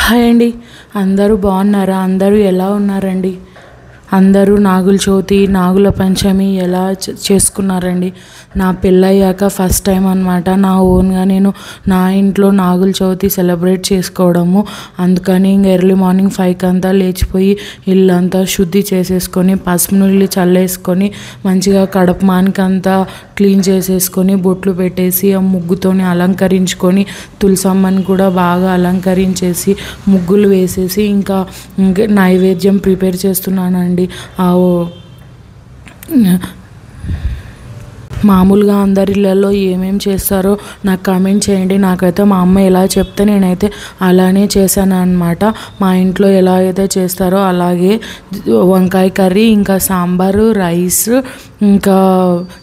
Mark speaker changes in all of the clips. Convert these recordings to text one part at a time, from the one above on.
Speaker 1: Hi అండి. అందరూ బాగున్నారా? అందరూ ఎలా ఉన్నారండి? అందరూ నాగుల చవితి, నాగుల పంచమి ఎలా చేసుకున్నారండి? నా పెళ్ళయ్యాక ఫస్ట్ టైం అనమాట నా ఓన్గా నేను నా ఇంట్లో నాగుల చవితి సెలబ్రేట్ చేసుకోవడము. అందుకని ఇంక ఎర్లీ మార్నింగ్ 5కి అంతా లేచిపోయి ఇల్లంతా శుద్ధి చేసేసుకొని పసుపు నీళ్ళు చల్లేసుకొని మంచిగా కడపమానికంతా క్లీన్ చేసేసుకొని బొట్లు పెట్టేసి ఆ ముగ్గుతోని అలంకరించుకొని తులసమ్మని కూడా బాగా అలంకరించేసి ముగ్గులు వేసేసి ఇంకా నైవేద్యం ప్రిపేర్ చేస్తున్నానండి. మామూలుగా అందరిళ్ళల్లో ఏమేమి చేస్తారో నాకు కామెంట్ చేయండి. నాకైతే మా అమ్మ ఎలా చెప్తే నేనైతే అలానే చేశాను అనమాట. మా ఇంట్లో ఎలా అయితే చేస్తారో అలాగే వంకాయ కర్రీ, ఇంకా సాంబారు, రైస్, ఇంకా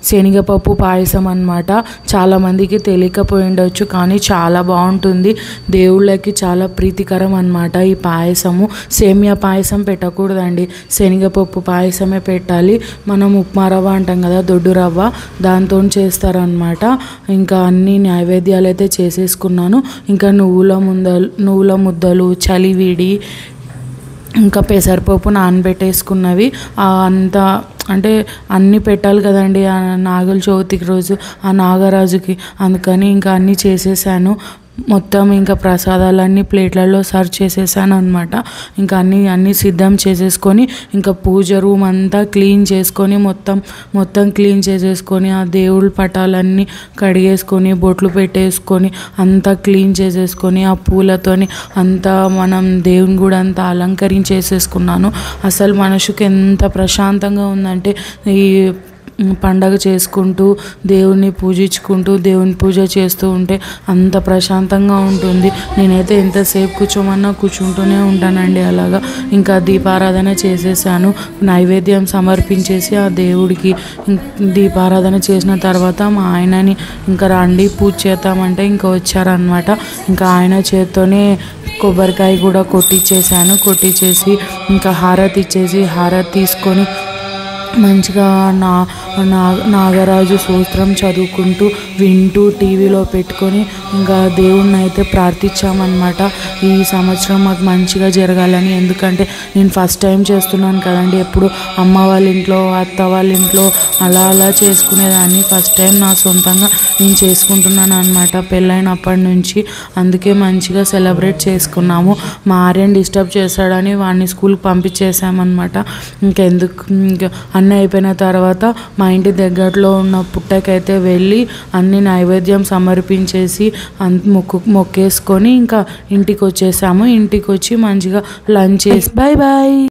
Speaker 1: శనగపప్పు పాయసం అనమాట. చాలామందికి తెలియకపోయి ఉండొచ్చు, కానీ చాలా బాగుంటుంది. దేవుళ్ళకి చాలా ప్రీతికరం అనమాట ఈ పాయసము. సేమియా పాయసం పెట్టకూడదండి, శనగపప్పు పాయసమే పెట్టాలి. మనం ఉప్మా రవ్వ అంటాం కదా, దొడ్డు రవ్వ, దాంతో చేస్తారనమాట. ఇంకా అన్ని నైవేద్యాలు అయితే చేసేసుకున్నాను. ఇంకా నువ్వుల ముద్దలు, చలివిడి, ఇంకా పెసరపప్పు నానబెట్టేసుకున్నవి అంతా అంటే అన్నీ పెట్టాలి కదండి ఆ నాగుల చవితికి రోజు ఆ నాగరాజుకి. అందుకని ఇంకా అన్నీ చేసేసాను. మొత్తం ఇంకా ప్రసాదాలన్నీ ప్లేట్లలో సర్వ్ చేసేసాను అనమాట. ఇంకా అన్నీ సిద్ధం చేసేసుకొని ఇంకా పూజ రూమ్ అంతా క్లీన్ చేసుకొని మొత్తం క్లీన్ చేసేసుకొని ఆ దేవుళ్ళ పటాలన్నీ కడిగేసుకొని బొట్లు పెట్టేసుకొని అంతా క్లీన్ చేసేసుకొని ఆ పూలతోని అంతా మనం దేవుని కూడా అంతా అలంకరించేసేసుకున్నాను. అసలు మనసుకి ఎంత ప్రశాంతంగా ఉందంటే ఈ పండగ చేసుకుంటూ దేవుణ్ణి పూజించుకుంటూ దేవుని పూజ చేస్తూ ఉంటే అంత ప్రశాంతంగా ఉంటుంది. నేనైతే ఎంతసేపు కూర్చోమన్నా కూర్చుంటూనే ఉంటానండి అలాగా. ఇంకా దీపారాధన చేసేసాను. నైవేద్యం సమర్పించేసి ఆ దేవుడికి దీపారాధన చేసిన తర్వాత మా ఆయనని ఇంకా రండి పూజ చేద్దామంటే ఇంకా వచ్చారనమాట. ఇంకా ఆయన చేత్తోనే కొబ్బరికాయ కూడా కొట్టించేసి ఇంకా హారతి ఇచ్చేసి హారతి తీసుకొని మంచిగా నాగరాజు స్తోత్రం చదువుకుంటూ వింటూ టీవీలో పెట్టుకొని ఇంకా దేవుణ్ణి అయితే ప్రార్థించామన్నమాట. ఈ సంవత్సరం మాకు మంచిగా జరగాలని. ఎందుకంటే నేను ఫస్ట్ టైం చేస్తున్నాను కదండి. ఎప్పుడు అమ్మ వాళ్ళ ఇంట్లో, అత్త వాళ్ళ ఇంట్లో అలా చేసుకునేదాన్ని. ఫస్ట్ టైం నా సొంతంగా నేను చేసుకుంటున్నాను అనమాట పెళ్ళైనప్పటి నుంచి. అందుకే మంచిగా సెలబ్రేట్ చేసుకున్నాము. మా ఆర్యన్ డిస్టర్బ్ చేస్తాడని వాడిని స్కూల్కి పంపించేసామన్నమాట. ఇంకా అన్నీ అయిపోయిన తర్వాత మా ఇంటి దగ్గరలో ఉన్న పుట్టకైతే వెళ్ళి అన్ని నైవేద్యం సమర్పించేసి మొక్కేసుకొని ఇంకా ఇంటికి వచ్చేసాము. ఇంటికి వచ్చి మంచిగా లంచ్ చేసి బాయ్.